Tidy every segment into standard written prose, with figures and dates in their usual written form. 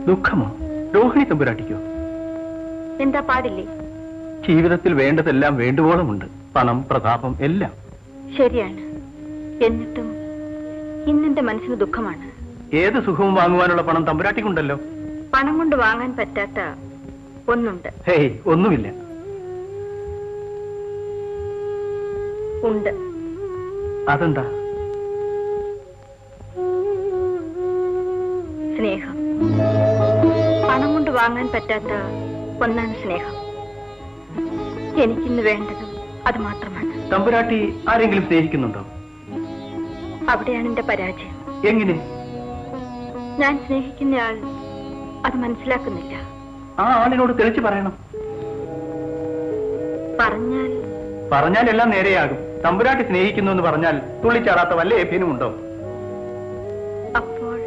ദുഃഖമോ? രോഹിണി തമ്പുരാട്ടിക്കോ? എന്താ പാടില്ലേ? ജീവിതത്തിൽ വേണ്ടതെല്ലാം വേണ്ടുവോളമുണ്ട്. പണം, പ്രതാപം എല്ലാം ശരിയാണ്. എന്നിട്ടും ഇന്നെന്റെ മനസ്സിന് ദുഃഖമാണ്. ഏത് സുഖവും വാങ്ങുവാനുള്ള പണം തമ്പുരാട്ടിക്കുണ്ടല്ലോ. പണം കൊണ്ട് വാങ്ങാൻ പറ്റാത്ത ഒന്നുണ്ട്. ഹേയ്, ഒന്നുമില്ല. ഉണ്ട്. അതെന്താ? സ്നേഹം. പണം കൊണ്ട് വാങ്ങാൻ പറ്റാത്ത ഒന്നാണ് സ്നേഹം. എനിക്കിന്ന് വേണ്ടതും അത് മാത്രമാണ്. തമ്പുരാട്ടി ആരെങ്കിലും സ്നേഹിക്കുന്നുണ്ടോ? അവിടെയാണ് എന്റെ പരാജയം. എങ്ങനെ? ഞാൻ സ്നേഹിക്കുന്നയാൾ അത് മനസ്സിലാക്കുന്നില്ല. ആ ആളിനോട് തെളിച്ചു പറയണം. പറഞ്ഞാൽ എല്ലാം നേരെയാകും. തമ്പുരാട്ടി സ്നേഹിക്കുന്നു എന്ന് പറഞ്ഞാൽ തുള്ളിച്ചാറാത്ത വല്ല ഏപ്യനുമുണ്ടോ? അപ്പോൾ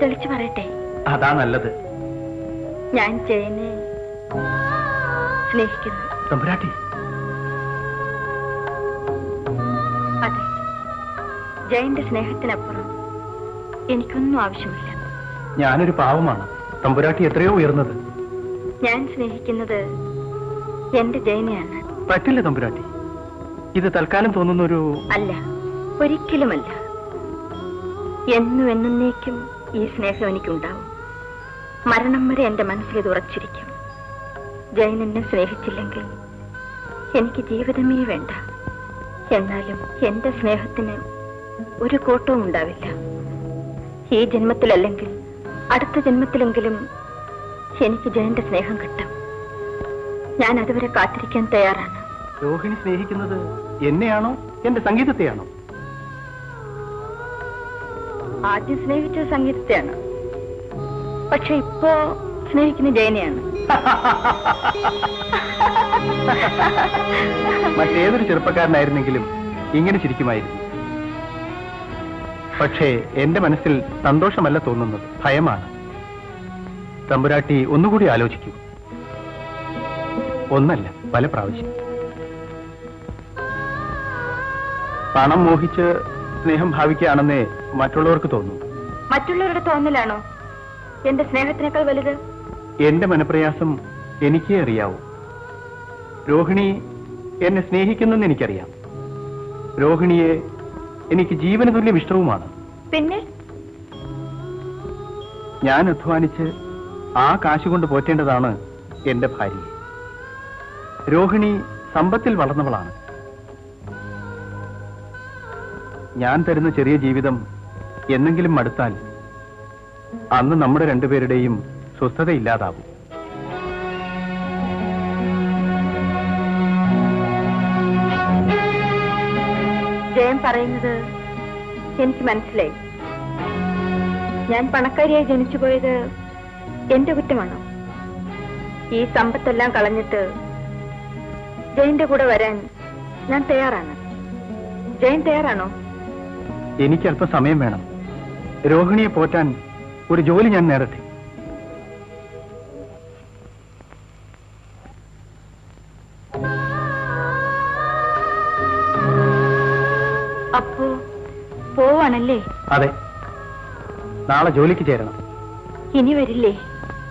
തെളിച്ചു പറയട്ടെ. അതാ നല്ലത്. ഞാൻ ജയനെ സ്നേഹിക്കുന്നു. തമ്പുരാട്ടി? അതെ, ജയന്റെ സ്നേഹത്തിനപ്പുറം എനിക്കൊന്നും ആവശ്യമില്ല. ഞാനൊരു പാവമാണ്. തമ്പുരാട്ടി എത്രയോ ഉയർന്നത്. ഞാൻ സ്നേഹിക്കുന്നത് എന്റെ ജയനെയാണ്. പറ്റില്ല തമ്പുരാട്ടി. ഇത് തൽക്കാലം തോന്നുന്നൊരു... അല്ല, ഒരിക്കലുമല്ല. എന്നും എന്നേക്കും ഈ സ്നേഹം എനിക്കുണ്ടാവും. മരണം വരെ എന്റെ മനസ്സിൽ ഇത് ഉറച്ചിരിക്കും. ജയൻ എന്നെ സ്നേഹിച്ചില്ലെങ്കിൽ എനിക്ക് ജീവിതമേ വേണ്ട. എന്നാലും എന്റെ സ്നേഹത്തിന് ഒരു കോട്ടവും ഉണ്ടാവില്ല. ഈ ജന്മത്തിലല്ലെങ്കിൽ അടുത്ത ജന്മത്തിലെങ്കിലും എനിക്ക് ജയന്റെ സ്നേഹം കിട്ടും. ഞാൻ അതുവരെ കാത്തിരിക്കാൻ തയ്യാറാണ്. രോഹിണി സ്നേഹിക്കുന്നത് എന്നെയാണോ എന്റെ സംഗീതത്തെയാണോ? ആദ്യം സ്നേഹിച്ചത് സംഗീതത്തെയാണ്. പക്ഷെ ഇപ്പോ സ്നേഹിക്കുന്ന ജയനെയാണ്. മറ്റേതൊരു ചെറുപ്പക്കാരനായിരുന്നെങ്കിലും ഇങ്ങനെ ചിരിക്കുമായിരുന്നു. പക്ഷേ എന്റെ മനസ്സിൽ സന്തോഷമല്ല തോന്നുന്നത്, ഭയമാണ്. തമ്പുരാട്ടി ഒന്നുകൂടി ആലോചിക്കൂ. ഒന്നല്ല, പല പ്രാവശ്യം. പണം മോഹിച്ച് സ്നേഹം ഭാവിക്കുകയാണെന്നേ മറ്റുള്ളവർക്ക് തോന്നും. മറ്റുള്ളവരുടെ തോന്നലാണോ എന്റെ സ്നേഹത്തിനേക്കാൾ വലുത്? എന്റെ മനപ്രയാസം എനിക്കേ അറിയാവൂ. രോഹിണി എന്നെ സ്നേഹിക്കുന്നെന്ന് എനിക്കറിയാം. രോഹിണിയെ എനിക്ക് ജീവന തുല്യം ഇഷ്ടവുമാണ്. പിന്നെ ഞാൻ അധ്വാനിച്ച് ആ കാശ് കൊണ്ട് പോറ്റേണ്ടതാണ് എന്റെ ഭാര്യയെ. രോഹിണി സമ്പത്തിൽ വളർന്നവളാണ്. ഞാൻ തരുന്ന ചെറിയ ജീവിതം എന്നെങ്കിലും മടുത്താൽ അന്ന് നമ്മുടെ രണ്ടുപേരുടെയും സ്വസ്ഥതയില്ലാതാവും. ജയൻ പറയുന്നത് എനിക്ക് മനസ്സിലായി. ഞാൻ പണക്കാരിയായി ജനിച്ചു പോയത് എന്റെ കുറ്റമാണോ? ഈ സമ്പത്തെല്ലാം കളഞ്ഞിട്ട് ജയന്റെ കൂടെ വരാൻ ഞാൻ തയ്യാറാണ്. ജയൻ തയ്യാറാണോ? എനിക്ക് അല്പം സമയം വേണം. രോഹിണിയെ പോറ്റാൻ ഒരു ജോലി ഞാൻ നേടട്ടെ. അപ്പോ പോവാണല്ലേ? അതെ, നാളെ ജോലിക്ക് ചേരണം. ഇനി വരില്ലേ?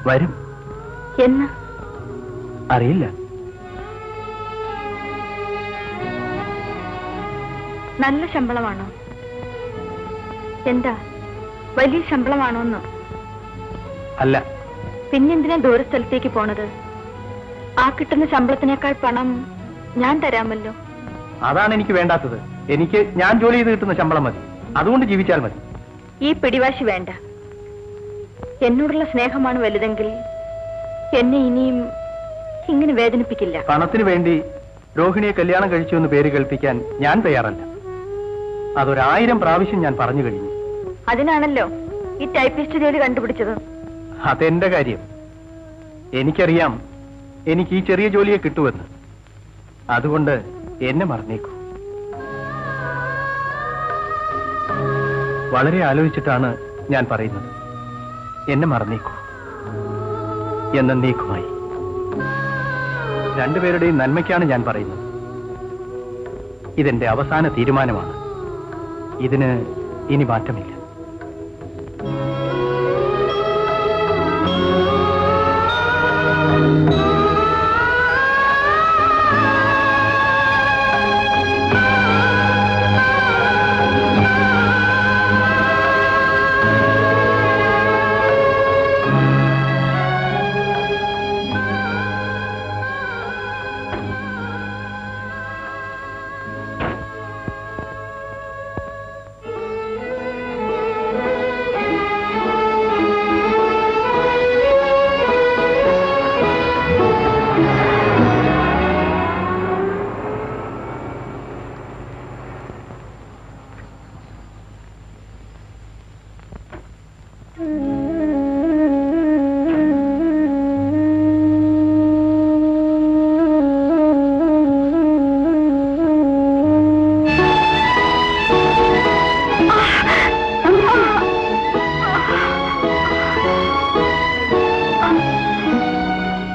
വരും. എന്ന് അറിയില്ല. നല്ല ശമ്പളമാണോ? എന്താ, വലിയ ശമ്പളമാണോന്ന്? അല്ല. പിന്നെന്തിനാ ദൂരസ്ഥലത്തേക്ക് പോണത്? ആ കിട്ടുന്ന ശമ്പളത്തിനേക്കാൾ പണം ഞാൻ തരാമല്ലോ. അതാണ് എനിക്ക് വേണ്ടാത്തത്. എനിക്ക് ഞാൻ ജോലി ചെയ്ത് കിട്ടുന്ന ശമ്പളം മതി. അതുകൊണ്ട് ജീവിച്ചാൽ മതി. ഈ പിടിവാശി വേണ്ട. എന്നോടുള്ള സ്നേഹമാണ് വലുതെങ്കിൽ എന്നെ ഇനിയും ഇങ്ങനെ വേദനിപ്പിക്കില്ല. പണത്തിന് വേണ്ടി രോഹിണിയെ കല്യാണം കഴിച്ചു എന്ന് പേര് കേൾപ്പിക്കാൻ ഞാൻ തയ്യാറല്ല. അതൊരു1000 പ്രാവശ്യം ഞാൻ പറഞ്ഞു കഴിഞ്ഞു. അതിനാണല്ലോ ഈ ടൈപ്പിസ്റ്റ് ജോലി കണ്ടുപിടിച്ചത്. അതെന്റെ കാര്യം. എനിക്കറിയാം എനിക്ക് ഈ ചെറിയ ജോലിയെ കിട്ടുമെന്ന്. അതുകൊണ്ട് എന്നെ മറന്നേക്കൂ. വളരെ ആലോചിച്ചിട്ടാണ് ഞാൻ പറയുന്നത്. എന്നെ മറന്നേക്കൂ. എന്നേക്കുമായി. രണ്ടുപേരുടെയും നന്മയ്ക്കാണ് ഞാൻ പറയുന്നത്. ഇതെന്റെ അവസാന തീരുമാനമാണ്. ഇതിന് ഇനി മാറ്റമില്ല.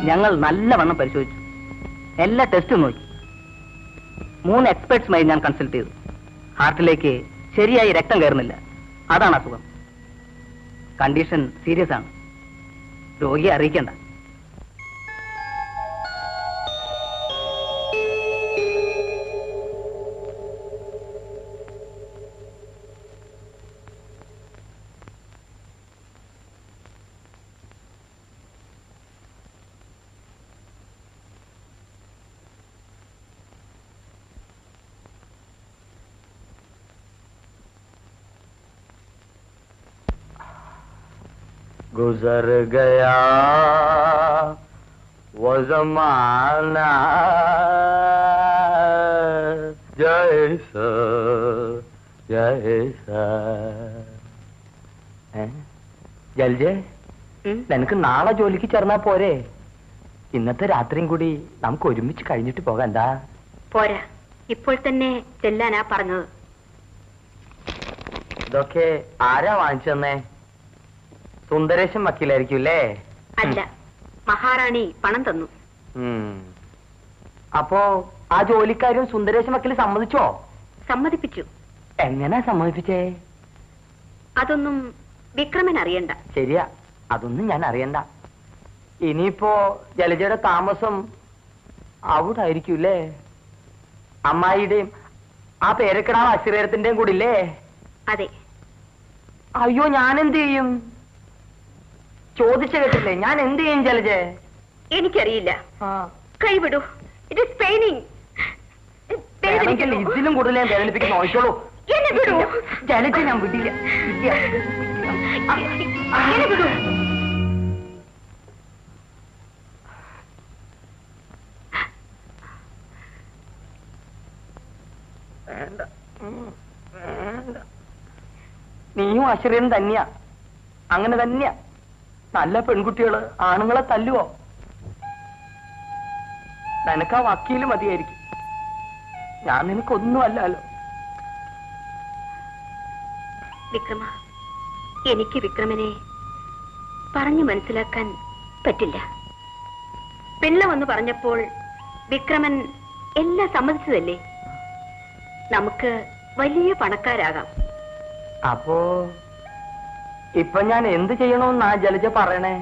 ഞങ്ങൾ നല്ലവണ്ണം പരിശോധിച്ചു, എല്ലാ ടെസ്റ്റും നോക്കി. 3 എക്സ്പെർട്സുമായി ഞാൻ കൺസൾട്ട് ചെയ്തു. ഹാർട്ടിലേക്ക് ശരിയായി രക്തം കയറുന്നില്ല. അതാണ് അസുഖം. കണ്ടീഷൻ സീരിയസ് ആണ്. രോഗിയെ അറിയിക്കണ്ട. गुजर गया वो जमाना जैसा जैसा. ജൽജെ, നിനക്ക് നാളെ ജോലിക്ക് ചേർന്നാ പോരെ? ഇന്നത്തെ രാത്രിയും കൂടി നമുക്ക് ഒരുമിച്ച് കഴിഞ്ഞിട്ട് പോകാം. എന്താ? പോരാ, ഇപ്പോൾ തന്നെ ചെല്ലാനാ പറഞ്ഞത്. ഇതൊക്കെ ആരാ വാങ്ങിച്ചെന്നേ? സുന്ദരേശൻ വക്കീലായിരിക്കും അല്ലേ? അല്ല, മഹാറാണി പണം തന്നു. അപ്പോ ആ ജോലിക്കാരും സുന്ദരേശൻ വക്കീൽ സമ്മതിച്ചോ? സമ്മതിപ്പിച്ചു. എങ്ങനെ സമ്മതിപ്പിച്ചേ? അതൊന്നും വിക്രമൻ അറിയണ്ട. ശരിയാ, അതൊന്നും ഞാൻ അറിയണ്ട. ഇനിയിപ്പോ ജലജയുടെ താമസം അവിടെ ആയിരിക്കൂല്ലേ? അമ്മായിയുടെയും ആ പേരക്കിടാവ് അശ്രീരത്തിന്റെയും കൂടി ഇല്ലേ? അതെ. അയ്യോ, ഞാൻ എന്ത് ചെയ്യും? ചോദിച്ച കേട്ടില്ലേ? ഞാൻ എന്ത് ചെയ്യും ജലജെ? എനിക്കറിയില്ല. കൈവിടൂ. It is paining. ഇതിലും കൂടുതൽ ഞാൻ വേദനിപ്പിക്കുന്ന നോക്കിക്കോളൂ. ജലജെ, ഞാൻ വിടില്ല. നീയും ആശ്രയം തന്നെയാ. അങ്ങനെ തന്നെയാ. നല്ല പെൺകുട്ടികള് ആണുങ്ങളെ തല്ലുവോ? നിനക്കാ വക്കീല് മതിയായിരിക്കും. ഞാൻ നിനക്കൊന്നും അല്ലല്ലോ. വിക്രമ, എനിക്ക് വിക്രമനെ പറഞ്ഞു മനസ്സിലാക്കാൻ പറ്റില്ല. പിള്ള വന്ന് പറഞ്ഞപ്പോൾ വിക്രമൻ എല്ലാം സമ്മതിച്ചതല്ലേ? നമുക്ക് വലിയ പണക്കാരാകാം. അപ്പോ ഇപ്പൊ ഞാൻ എന്ത് ചെയ്യണമെന്നാ ജലജ പറയണേ?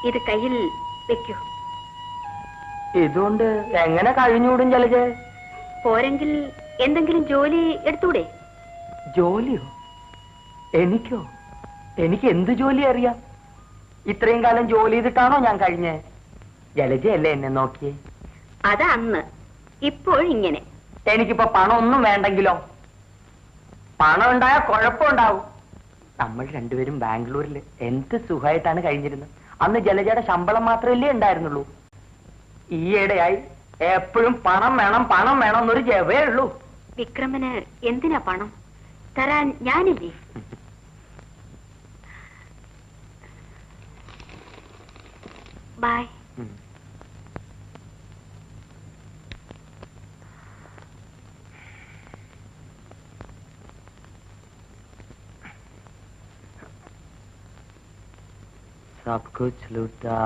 ഇത് കയ്യിൽ വെക്കൂ. ഇതുകൊണ്ട് എങ്ങനെ കഴിഞ്ഞൂടും ജലജ? പോരെങ്കിൽ എന്തെങ്കിലും ജോലി എടുത്തൂടെ? ജോലിയോ? എനിക്കോ? എനിക്ക് എന്ത് ജോലി അറിയാം? ഇത്രയും കാലം ജോലി ചെയ്തിട്ടാണോ ഞാൻ കഴിഞ്ഞേ? ജലജയല്ലേ എന്നെ നോക്കിയേ? അതാ അന്ന്. ഇപ്പോഴിങ്ങനെ. എനിക്കിപ്പോ പണം ഒന്നും വേണ്ടെങ്കിലോ? പണം ഉണ്ടായാൽ കുഴപ്പമുണ്ടാവും. നമ്മൾ രണ്ടുപേരും ബാംഗ്ലൂരിൽ എന്ത് സുഖമായിട്ടാണ് കഴിഞ്ഞിരുന്നത്. അന്ന് ജലജയുടെ ശമ്പളം മാത്രമല്ലേ ഉണ്ടായിരുന്നുള്ളൂ. ഈയിടെയായി എപ്പോഴും പണം വേണം പണം വേണം എന്നൊരു ജവേ ഉള്ളൂ. വിക്രമന് എന്തിനാ പണം? തരാൻ ഞാനില്ലേ? ബൈ. सब कुछ लुटा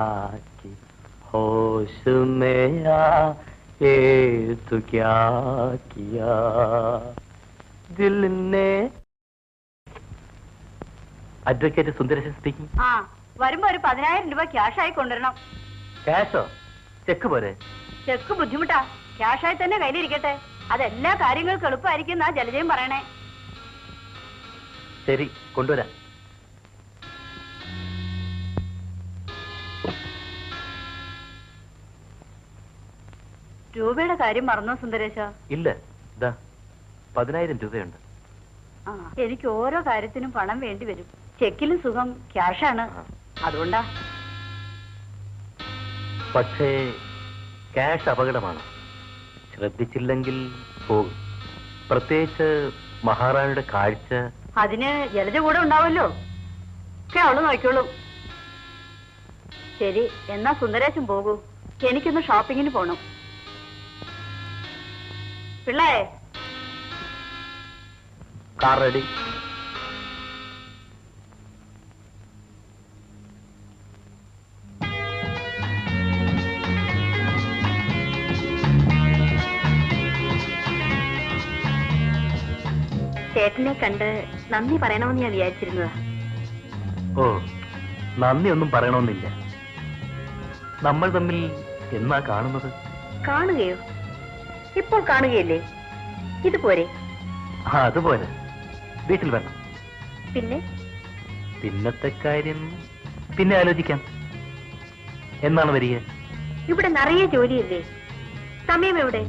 के होश में आए तो क्या किया दिल ने. Advocate Sundaresan speaking. വരുമ്പോ ഒരു 10,000 രൂപ ക്യാഷായി കൊണ്ടുവരണം. ക്യാഷോ? ചെക്ക് പോരെ? ചെക്ക് ബുദ്ധിമുട്ടാ. ക്യാഷായി തന്നെ കയ്യിലിരിക്കട്ടെ. അതെല്ലാ കാര്യങ്ങൾക്കും എളുപ്പമായിരിക്കും എന്നാ ജലജയും പറയണേ. ശരി, കൊണ്ടുവരാം. രൂപയുടെ കാര്യം മറന്നോ സുന്ദരേശ? ഇല്ല, ഇതാ 10,000 രൂപയുണ്ട്. എനിക്ക് ഓരോ കാര്യത്തിനും പണം വേണ്ടി വരും. ചെക്കിലും സുഖം ക്യാഷാണ്. അതുകൊണ്ടാ. പക്ഷേ ക്യാഷ് അപകടമാണ്. ശ്രദ്ധിച്ചില്ലെങ്കിൽ പോകും. പ്രത്യേകിച്ച് മഹാറാണിയുടെ കാഴ്ച. അതിന് ജലജ കൂടെ ഉണ്ടാവല്ലോ. ഒക്കെ അവള് നോക്കിക്കോളൂ. ശരി, എന്നാ സുന്ദരേശൻ പോകൂ. എനിക്കൊന്ന് ഷോപ്പിങ്ങിന് പോണം. പിള്ളേ, കാർ റെഡി. ചേട്ടനെ കണ്ട് നന്ദി പറയണമെന്ന് ഞാൻ വിചാരിച്ചിരുന്നതാ. ഓ, നന്ദി ഒന്നും പറയണമെന്നില്ല. നമ്മൾ തമ്മിൽ എന്നാ കാണുന്നത്? കാണുകയോ? ഇപ്പോൾ കാണുകയല്ലേ? ഇതുപോരെ? അതുപോലെ വീട്ടിൽ വരണം. പിന്നെ പിന്നത്തെ കാര്യം പിന്നെ ആലോചിക്കാം. എന്നാണ് വരിക? ഇവിടെ നിറയെ ജോലിയല്ലേ, സമയം എവിടെ?